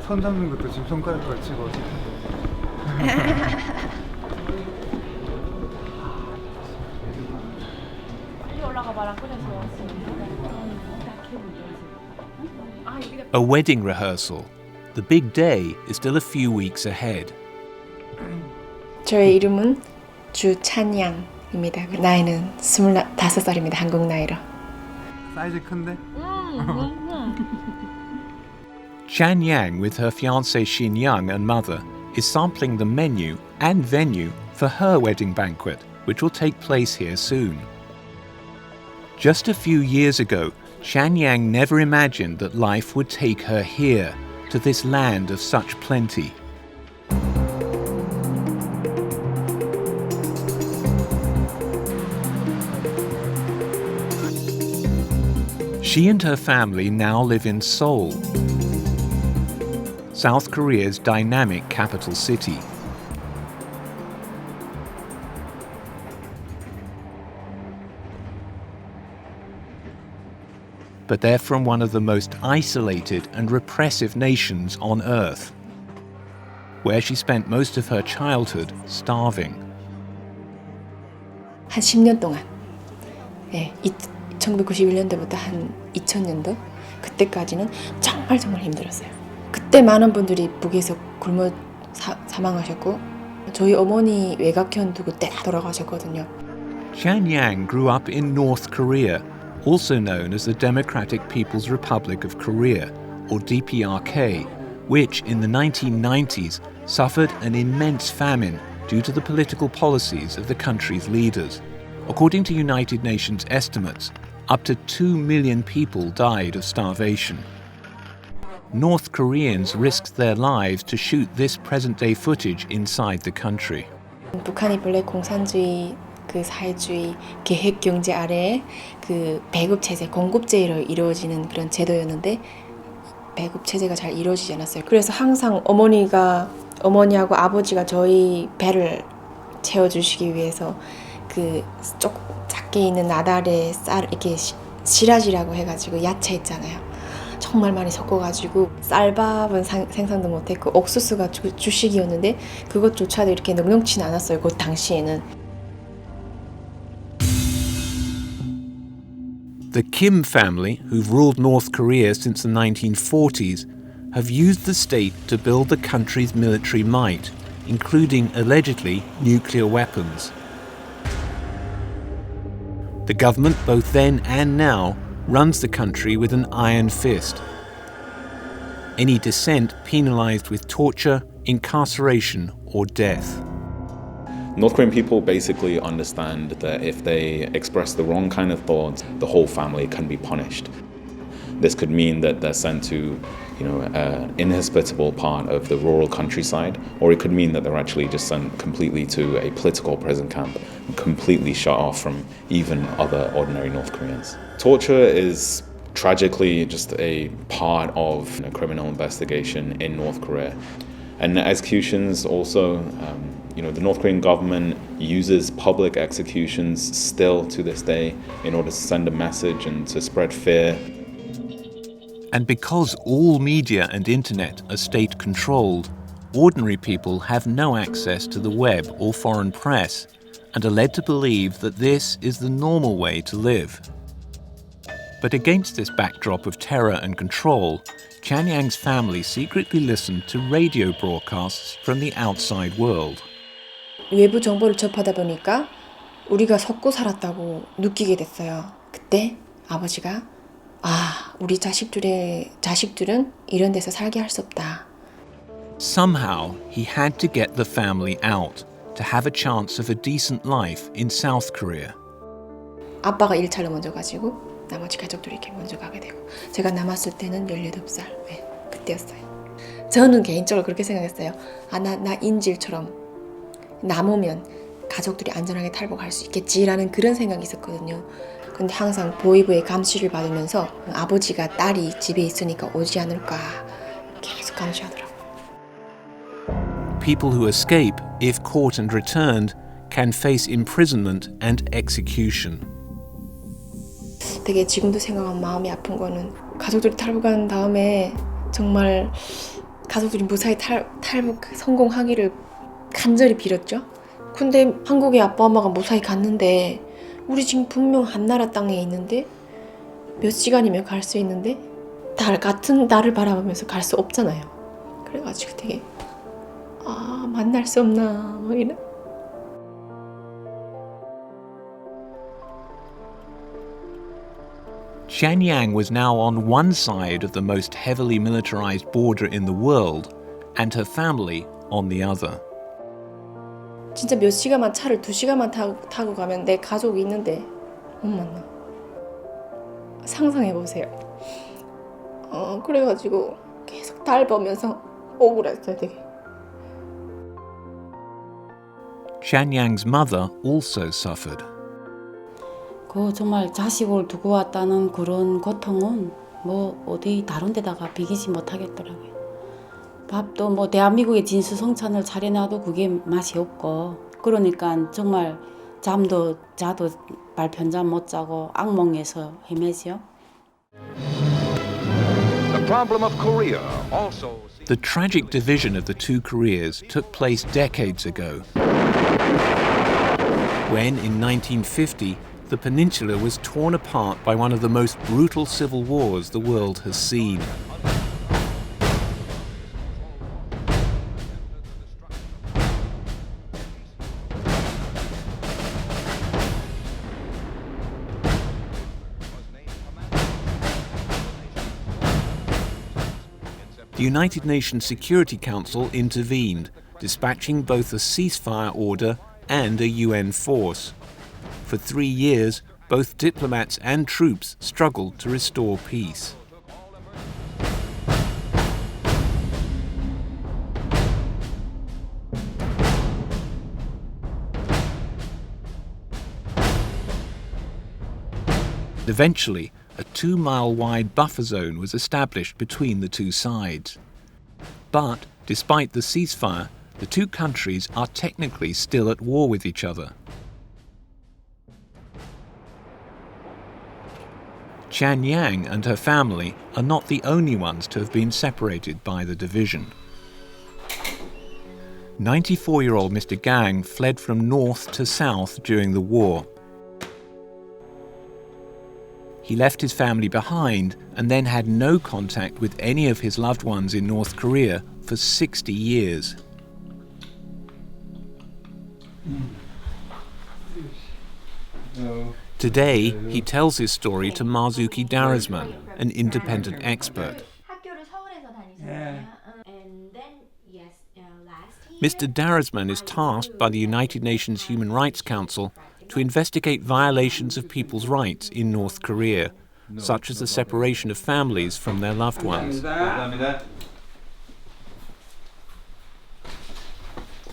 손 잡는 것도 지금 손가락 걸치고. A wedding rehearsal. The big day is still a few weeks ahead. 저의 이름은 주찬양입니다. 나이는 25살입니다. 한국 나이로. 사이즈 큰데? Chan Yang, with her fiancé Xin Young and mother, is sampling the menu and venue for her wedding banquet, which will take place here soon. Just a few years ago, Chan Yang never imagined that life would take her here, to this land of such plenty. She and her family now live in Seoul, South Korea's dynamic capital city. But they're from one of the most isolated and repressive nations on earth, where she spent most of her childhood starving. 한 10년 동안, 1991년도부터 한 2000년도 그때까지는 정말 힘들었어요. 그때 많은 분들이 북에서 굶어 사망하셨고 저희 어머니 외갓견도 그때 다 돌아가셨거든요. Chan Yang grew up in North Korea, also known as the Democratic People's Republic of Korea, or DPRK, which in the 1990s suffered an immense famine due to the political policies of the country's leaders. According to United Nations estimates, up to 2 million people died of starvation. North Koreans risked their lives to shoot this present-day footage inside the country. 북한이 본래 공산주의, 사회주의 계획 경제 아래에 배급 체제, 공급제로 이루어지는 그런 제도였는데 배급 체제가 잘 이루어지지 않았어요. 그래서 항상 어머니하고 아버지가 저희 배를 채워주시기 위해서 조금 작게 있는 나달에 쌀 이렇게 시라지라고 해가지고 야채 있잖아요. 정말 많이 섞어가지고 쌀밥은 생산도 못했고 옥수수가 주식이었는데 그것조차도 이렇게 넉넉치는 않았어요. 그 당시에는. The Kim family, who've ruled North Korea since the 1940s, have used the state to build the country's military might, including, allegedly, nuclear weapons. The government, both then and now, runs the country with an iron fist. Any dissent penalized with torture, incarceration, or death. North Korean people basically understand that if they express the wrong kind of thoughts, the whole family can be punished. This could mean that they're sent to, an inhospitable part of the rural countryside, or it could mean that they're actually just sent completely to a political prison camp, completely shut off from even other ordinary North Koreans. Torture is tragically just a part of a criminal investigation in North Korea. And executions also, the North Korean government uses public executions still to this day in order to send a message and to spread fear. And because all media and internet are state-controlled, ordinary people have no access to the web or foreign press and are led to believe that this is the normal way to live. But against this backdrop of terror and control, Chan Yang's family secretly listened to radio broadcasts from the outside world. 외부 정보를 접하다 보니까 우리가 속고 살았다고 느끼게 됐어요. 그때 아버지가 우리 자식들은 이런 데서 살게 할 수 없다. Somehow, he had to get the family out to have a chance of a decent life in South Korea. 아빠가 1차로 먼저 가지고 나머지 가족들이 이렇게 먼저 가게 되고 제가 남았을 때는 18살 그때였어요. 저는 개인적으로 그렇게 생각했어요. 나 인질처럼 남으면 가족들이 안전하게 탈북할 수 있겠지라는 그런 생각이 있었거든요. 근데 항상 보위부의 감시를 받으면서 아버지가 딸이 집에 있으니까 오지 않을까 계속 감시하더라고요. People who escape, if caught and returned, can face imprisonment and execution. 되게 지금도 생각하면 마음이 아픈 거는 가족들이 탈북한 다음에 정말 가족들이 무사히 탈북 성공하기를 간절히 빌었죠. 근데 한국에 아빠 엄마가 무사히 갔는데 우리 지금 분명 한나라 땅에 있는데 몇 시간이면 갈 수 있는데 같은 달을 바라보면서 갈 수 없잖아요. 그래가지고 되게 만날 수 없나 막 이런. Xianyang was now on one side of the most heavily militarized border in the world, and her family on the other. 진짜 몇 시간만 차를 2시간만 타고 가면 내 가족이 있는데 못 만나. 상상해 보세요. 그래가지고 계속 달 보면서 억울했어요, 되게. Xianyang's mother also suffered. 그 정말 자식을 두고 왔다는 그런 고통은 뭐 어디 다른 데다가 비기지 못하겠더라고요. 밥도 뭐 대한민국의 진수성찬을 차려놔도 그게 맛이 없고, 그러니까 정말 잠도 자도 말편잠 못 자고 악몽에서 헤매죠. The tragic division of the two Koreas took place decades ago, when in 1950 the peninsula was torn apart by one of the most brutal civil wars the world has seen. The United Nations Security Council intervened, dispatching both a ceasefire order and a UN force. For 3 years, both diplomats and troops struggled to restore peace. Eventually, a 2-mile-wide buffer zone was established between the two sides. But, despite the ceasefire, the two countries are technically still at war with each other. Xianyang and her family are not the only ones to have been separated by the division. 94-year-old Mr. Gang fled from north to south during the war. He left his family behind and then had no contact with any of his loved ones in North Korea for 60 years. Today, he tells his story to Marzuki Darasman, an independent expert. Mr. Darasman is tasked by the United Nations Human Rights Council to investigate violations of people's rights in North Korea, such as the separation of families from their loved ones.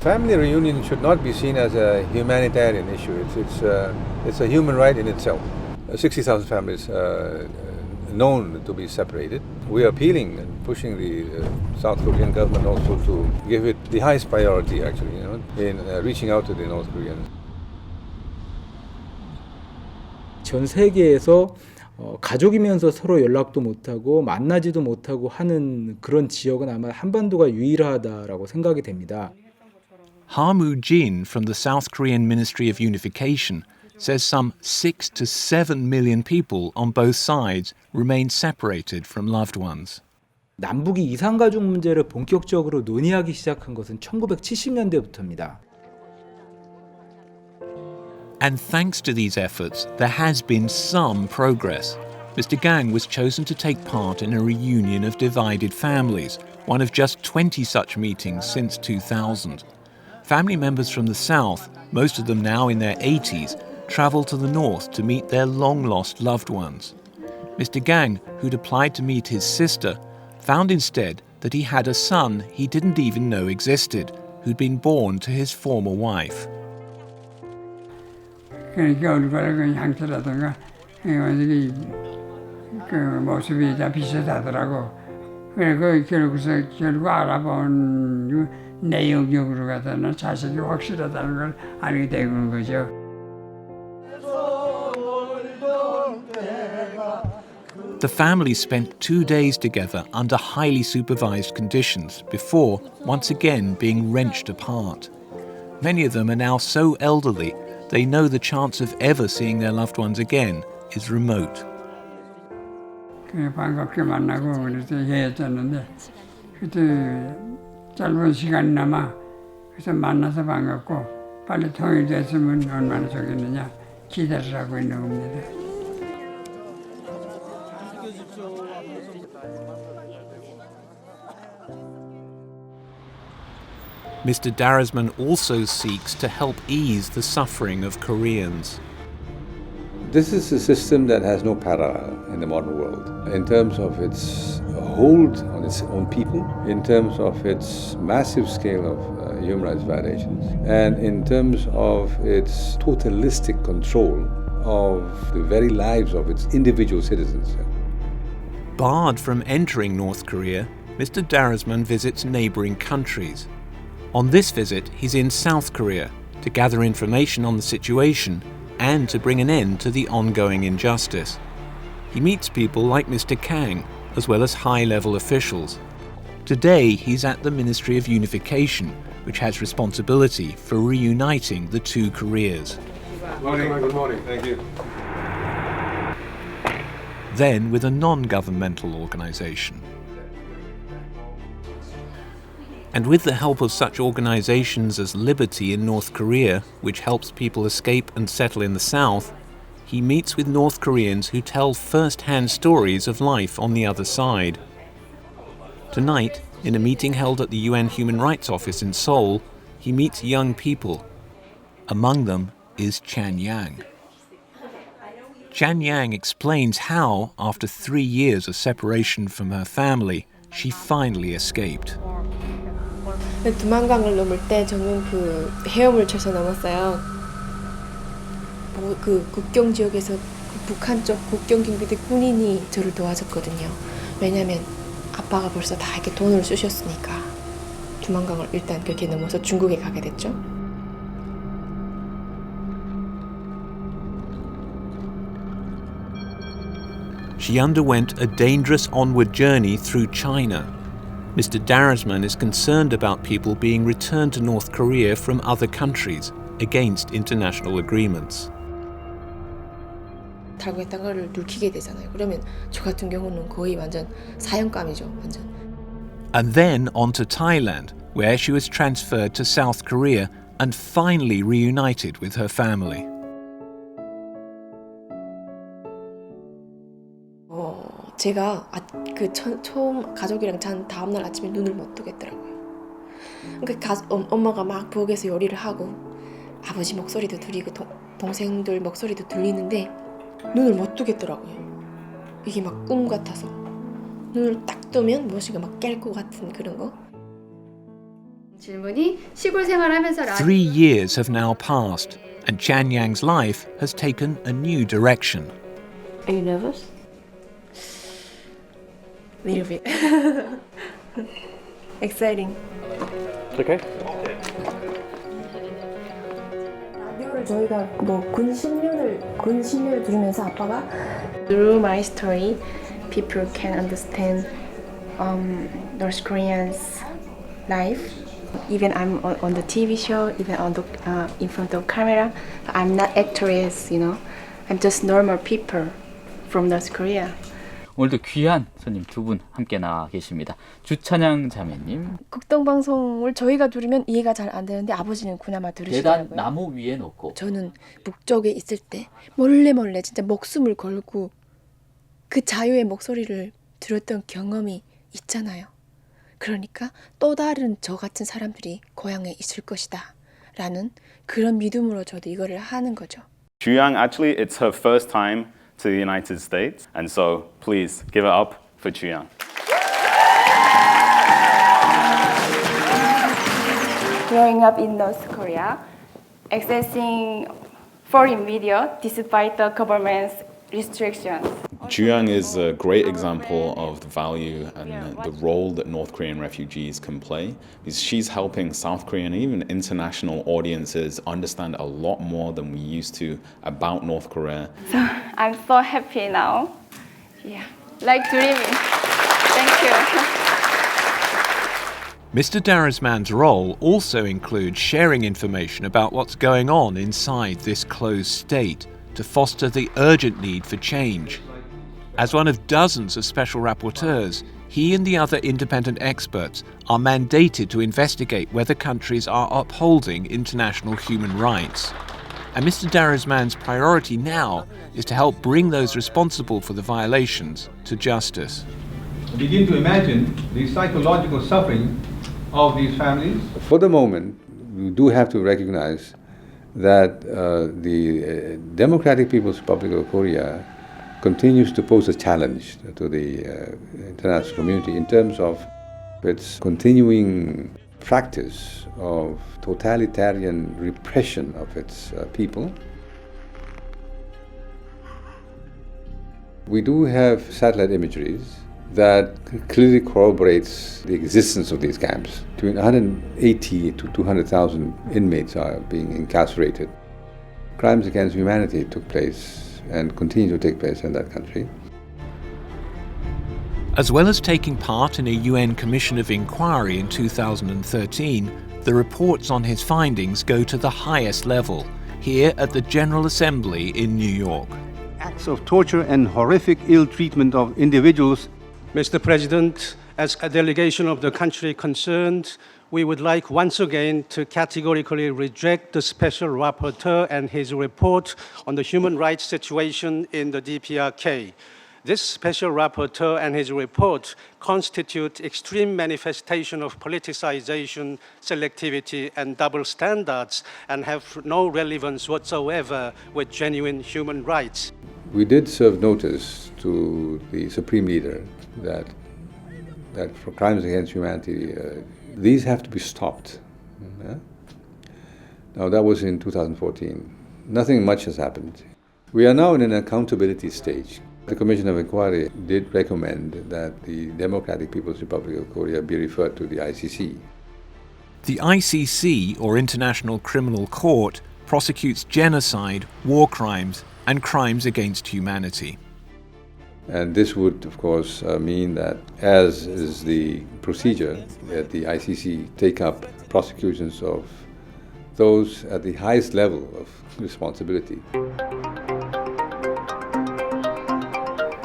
Family reunion should not be seen as a humanitarian issue. It's a human right in itself. 60,000 families known to be separated. We are appealing and pushing the South Korean government also to give it the highest priority, actually, in reaching out to the North Koreans. 전 세계에서 가족이면서 서로 연락도 못하고 만나지도 못하고 하는 그런 지역은 아마 한반도가 유일하다라고 생각이 됩니다. Ha Moo-jin from the South Korean Ministry of Unification says some 6 to 7 million people on both sides remain separated from loved ones. 남북이 이산가족 문제를 본격적으로 논의하기 시작한 것은 1970년대부터입니다. And thanks to these efforts, there has been some progress. Mr. Gang was chosen to take part in a reunion of divided families, one of just 20 such meetings since 2000. Family members from the south, most of them now in their 80s, travel to the north to meet their long-lost loved ones. Mr. Gang, who'd applied to meet his sister, found instead that he had a son he didn't even know existed, who'd been born to his former wife. 그러니까 얼굴의 그 형태라든가 어떻게 그 모습이 다 비슷하더라고. 그래 그 결국 알아본 그 내용적으로 가서는 자식이 확실하다는 걸 알게 되는 거죠. The family spent 2 days together under highly supervised conditions before, once again, being wrenched apart. Many of them are now so elderly, they know the chance of ever seeing their loved ones again is remote. 반갑게 만나고 그래서 헤어졌는데 그때 짧은 시간이나마 그래서 만나서 반갑고 빨리 통일됐으면 얼마나 좋겠느냐 기대를 하고 있는 겁니다. Mr. Darasman also seeks to help ease the suffering of Koreans. This is a system that has no parallel in the modern world in terms of its hold on its own people, in terms of its massive scale of human rights violations, and in terms of its totalistic control of the very lives of its individual citizens. Barred from entering North Korea, Mr. Darasman visits neighbouring countries. On this visit, he's in South Korea to gather information on the situation and to bring an end to the ongoing injustice. He meets people like Mr. Kang, as well as high-level officials. Today, he's at the Ministry of Unification, which has responsibility for reuniting the two Koreas. Good morning. Thank you. Then with a non-governmental organisation. And with the help of such organisations as Liberty in North Korea, which helps people escape and settle in the South, he meets with North Koreans who tell first-hand stories of life on the other side. Tonight, in a meeting held at the UN Human Rights Office in Seoul, he meets young people. Among them is Chan Yang. Chan Yang explains how, after 3 years of separation from her family, she finally escaped. 두만강을 넘을 때 저는 그 헤엄을 쳐서 넘었어요. 그 국경 지역에서 북한 쪽 국경 경비대 군인이 저를 도와줬거든요. 왜냐면 아빠가 벌써 다 이렇게 돈을 쑤셨으니까 두만강을 일단 그렇게 넘어서 중국에 가게 됐죠. She underwent a dangerous onward journey through China. Mr. Darasman is concerned about people being returned to North Korea from other countries against international agreements. 탈북했던 거를 눕히게 되잖아요. 그러면 저 같은 경우는 거의 완전 사형감이죠. 완전. And then on to Thailand, where she was transferred to South Korea and finally reunited with her family. 제가 처음 가족이랑 잔 다음날 아침에 눈을 못 뜨겠더라고요. 그러니까 엄마가 막 부엌에서 요리를 하고 아버지 목소리도 들리고 동생들 목소리도 들리는데 눈을 못 뜨겠더라고요. 이게 막 꿈 같아서 눈을 딱 뜨면 무엇인가 막 깰 것 같은 그런 거. 질문이 시골 생활하면서 3 years have now passed and Chan Yang's life has taken a new direction. Are you nervous? Little bit. Exciting. Okay. 라디오를 저희가 근신료를 들으면서 아빠가 Through my story, people can understand North Koreans' life. Even I'm on the TV show, even on the in front of camera, I'm not actress, you know. I'm just normal people from North Korea. 오늘도 귀한 손님 두 분 함께 나와 계십니다. 주찬양 자매님. 국동방송을 저희가 들으면 이해가 잘 안 되는데 아버지는 그나마 들으시더라고요. 계단 나무 위에 놓고. 저는 북쪽에 있을 때 몰래 진짜 목숨을 걸고 그 자유의 목소리를 들었던 경험이 있잖아요. 그러니까 또 다른 저 같은 사람들이 고향에 있을 것이다 라는 그런 믿음으로 저도 이거를 하는 거죠. Chuyang, actually, it's her first time to the United States, and so please give it up for Chuyang. Growing up in North Korea, accessing foreign media despite the government's restrictions. Chuyang is a great example of the value and the role that North Korean refugees can play. Because she's helping South Korean and even international audiences understand a lot more than we used to about North Korea. So I'm so happy now. Yeah. Like dreaming. Thank you. Mr. Darasman's role also includes sharing information about what's going on inside this closed state to foster the urgent need for change. As one of dozens of special rapporteurs, he and the other independent experts are mandated to investigate whether countries are upholding international human rights. And Mr. Darasman's priority now is to help bring those responsible for the violations to justice. Begin to imagine the psychological suffering of these families. For the moment, we do have to recognize that the Democratic People's Republic of Korea continues to pose a challenge to the international community in terms of its continuing practice of totalitarian repression of its people. We do have satellite imageries that clearly corroborates the existence of these camps. Between 180 to 200,000 inmates are being incarcerated. Crimes against humanity took place and continue to take place in that country. As well as taking part in a UN Commission of Inquiry in 2013, the reports on his findings go to the highest level, here at the General Assembly in New York. Acts of torture and horrific ill treatment of individuals. Mr. President, as a delegation of the country concerned, we would like once again to categorically reject the Special Rapporteur and his report on the human rights situation in the DPRK. This Special Rapporteur and his report constitute extreme manifestation of politicization, selectivity, and double standards, and have no relevance whatsoever with genuine human rights. We did serve notice to the Supreme Leader that for crimes against humanity, these have to be stopped. Yeah? Now that was in 2014. Nothing much has happened. We are now in an accountability stage. The Commission of Inquiry did recommend that the Democratic People's Republic of Korea be referred to the ICC. The ICC, or International Criminal Court, prosecutes genocide, war crimes, and crimes against humanity. And this would, of course, mean that, as is the procedure, that the ICC take up prosecutions of those at the highest level of responsibility.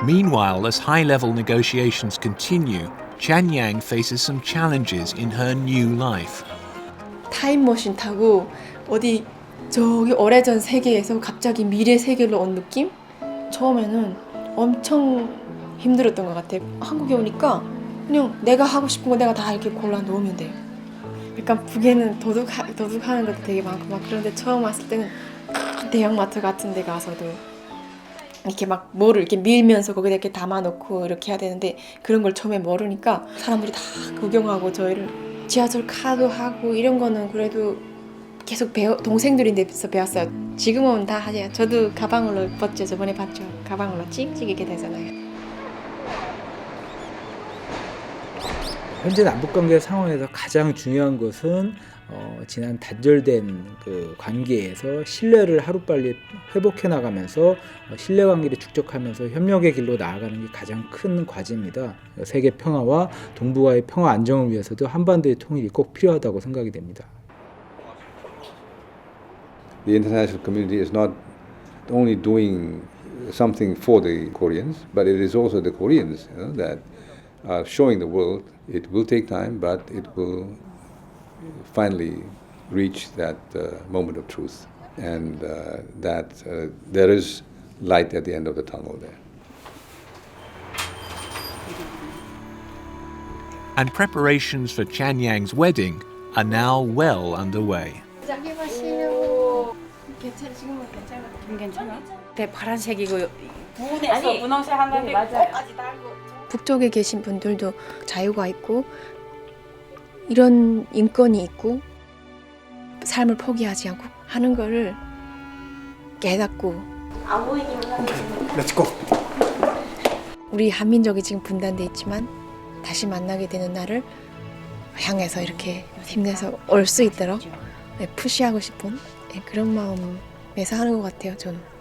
Meanwhile, as high-level negotiations continue, Chan Yang faces some challenges in her new life. 타임머신 타고 어디 저기 오래전 세계에서 갑자기 미래 세계로 온 느낌? 처음에는 엄청 힘들었던 것 같아요. 한국에 오니까 그냥 내가 하고 싶은 거 내가 다 이렇게 골라 놓으면 돼요. 약간 북에는 도둑하는 것도 되게 많고 막 그런데 처음 왔을 때는 대형마트 같은 데 가서도 이렇게 막 뭐를 이렇게 밀면서 거기다 이렇게 담아놓고 이렇게 해야 되는데 그런 걸 처음에 모르니까 사람들이 다 구경하고 저희를 지하철 카드 하고 이런 거는 그래도 계속 동생들인데서 배웠어요. 지금은 다 하세요. 저도 가방으로 봤죠. 저번에 봤죠. 가방으로 찍찍 이렇게 되잖아요. 현재 남북관계 상황에서 가장 중요한 것은 지난 단절된 그 관계에서 신뢰를 하루빨리 회복해 나가면서 신뢰관계를 축적하면서 협력의 길로 나아가는 게 가장 큰 과제입니다. 세계 평화와 동북아의 평화 안정을 위해서도 한반도의 통일이 꼭 필요하다고 생각이 됩니다. The international community is not only doing something for the Koreans, but it is also the Koreans that are showing the world. It will take time, but it will finally reach that moment of truth, and that there is light at the end of the tunnel there. And preparations for Chan Yang's wedding are now well underway. 파란색이고 부분에서 분홍색 한다는데 끝까지 달고. 북쪽에 계신 분들도 자유가 있고 이런 인권이 있고 삶을 포기하지 않고 하는 거를 깨닫고 렛츠고. 우리 한민족이 지금 분단돼 있지만 다시 만나게 되는 날을 향해서 이렇게 힘내서 올 수 있도록 푸시하고 싶은 그런 마음에서 하는 것 같아요, 저는.